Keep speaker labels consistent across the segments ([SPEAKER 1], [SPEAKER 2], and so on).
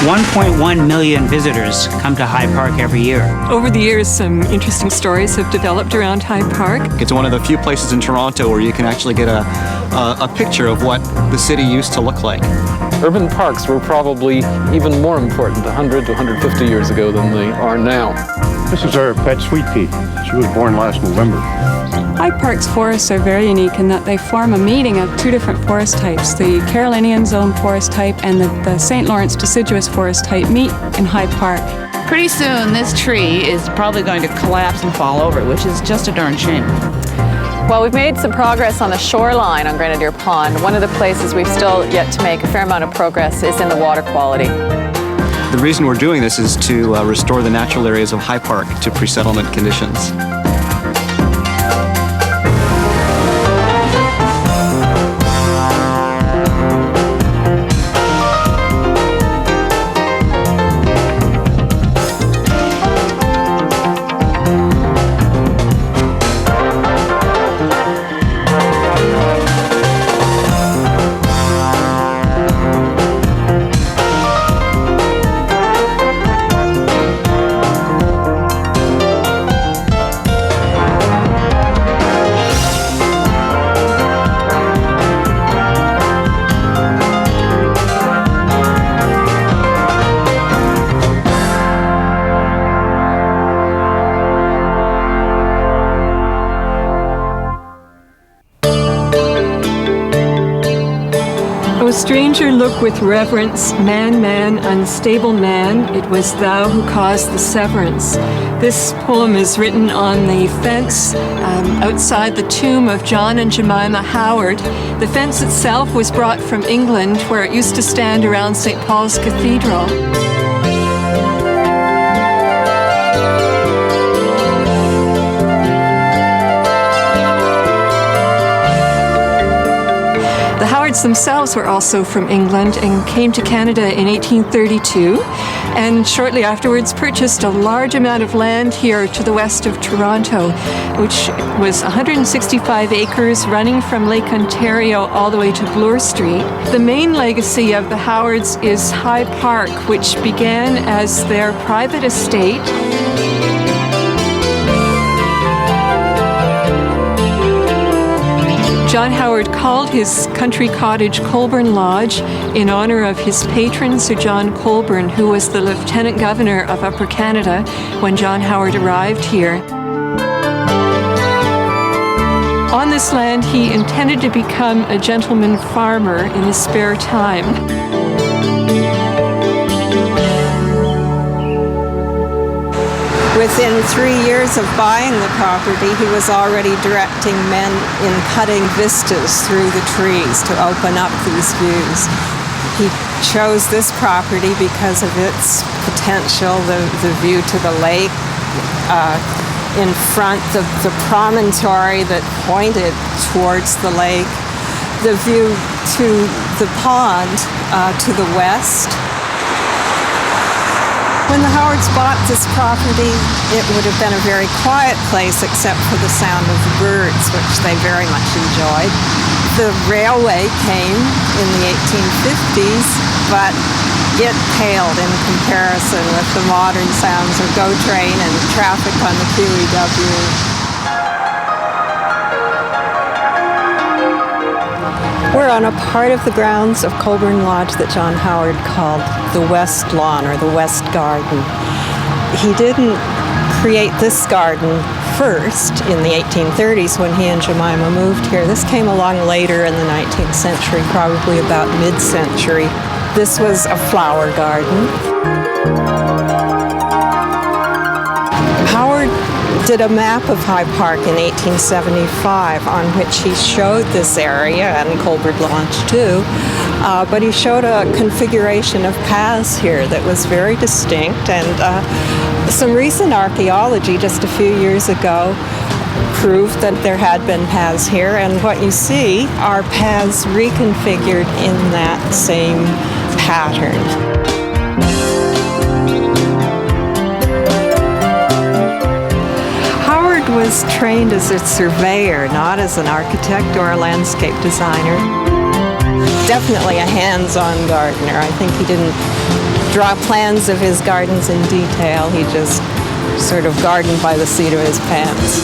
[SPEAKER 1] 1.1 million visitors come to High Park every year.
[SPEAKER 2] Over the years, some interesting stories have developed around High Park.
[SPEAKER 3] It's one of the few places in Toronto where you can actually get a picture of what the city used to look like.
[SPEAKER 4] Urban parks were probably even more important 100 to 150 years ago than they are now.
[SPEAKER 5] This is our pet Sweet Pea. She was born last November.
[SPEAKER 6] High Park's forests are very unique in that they form a meeting of two different forest types. The Carolinian zone forest type and the St. Lawrence deciduous forest type meet in High Park.
[SPEAKER 7] Pretty soon this tree is probably going to collapse and fall over, which is just a darn shame.
[SPEAKER 8] Well, we've made some progress on the shoreline on Grenadier Pond. One of the places we've still yet to make a fair amount of progress is in the water quality.
[SPEAKER 3] The reason we're doing this is to restore the natural areas of High Park to pre-settlement conditions.
[SPEAKER 2] O stranger, look with reverence, man, man, unstable man, it was thou who caused the severance. This poem is written on the fence outside the tomb of John and Jemima Howard. The fence itself was brought from England, where it used to stand around St. Paul's Cathedral. The Howards themselves were also from England and came to Canada in 1832, and shortly afterwards purchased a large amount of land here to the west of Toronto, which was 165 acres running from Lake Ontario all the way to Bloor Street. The main legacy of the Howards is High Park, which began as their private estate. John Howard called his country cottage Colborne Lodge in honor of his patron, Sir John Colborne, who was the Lieutenant Governor of Upper Canada when John Howard arrived here. On this land, he intended to become a gentleman farmer in his spare time.
[SPEAKER 9] Within 3 years of buying the property, he was already directing men in cutting vistas through the trees to open up these views. He chose this property because of its potential, the view to the lake, in front, the promontory that pointed towards the lake, the view to the pond to the west. When the Howards bought this property, it would have been a very quiet place except for the sound of the birds, which they very much enjoyed. The railway came in the 1850s, but it paled in comparison with the modern sounds of GO train and traffic on the QEW. We're on a part of the grounds of Colborne Lodge that John Howard called the West Lawn or the West Garden. He didn't create this garden first in the 1830s when he and Jemima moved here. This came along later in the 19th century, probably about mid-century. This was a flower garden. Howard did a map of High Park in 1875 on which he showed this area and Colborne Lodge too, but he showed a configuration of paths here that was very distinct, and some recent archaeology just a few years ago proved that there had been paths here, and what you see are paths reconfigured in that same pattern. Was trained as a surveyor, not as an architect or a landscape designer. Definitely a hands-on gardener. I think draw plans of his gardens in detail. He just sort of gardened by the seat of his pants.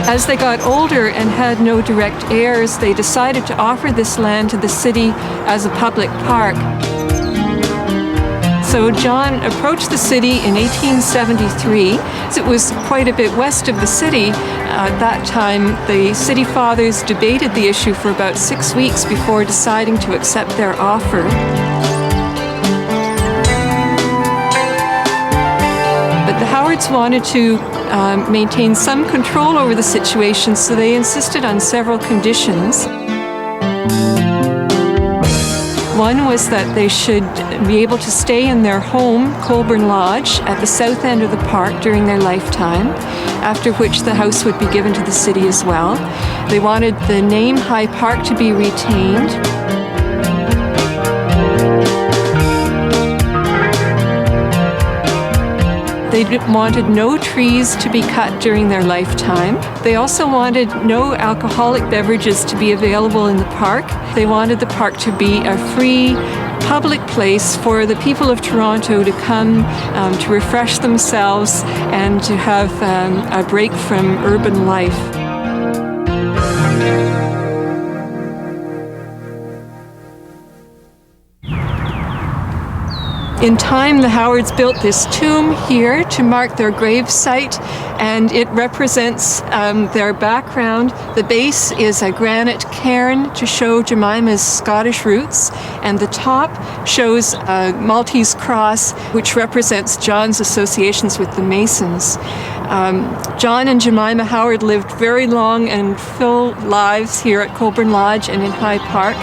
[SPEAKER 2] As they got older and had no direct heirs, they decided to offer this land to the city as a public park. So John approached the city in 1873. It was quite a bit west of the city. At that time, the city fathers debated the issue for about 6 weeks before deciding to accept their offer. But the Howards wanted to maintain some control over the situation, so they insisted on several conditions. One was that they should be able to stay in their home, Colburn Lodge, at the south end of the park during their lifetime, after which the house would be given to the city as well. They wanted the name High Park to be retained. They wanted no trees to be cut during their lifetime. They also wanted no alcoholic beverages to be available in the park. They wanted the park to be a free public place for the people of Toronto to come to refresh themselves and to have a break from urban life. In time, the Howards built this tomb here to mark their grave site, and it represents their background. The base is a granite cairn to show Jemima's Scottish roots, and the top shows a Maltese cross, which represents John's associations with the Masons. John and Jemima Howard lived very long and full lives here at Colburn Lodge and in High Park.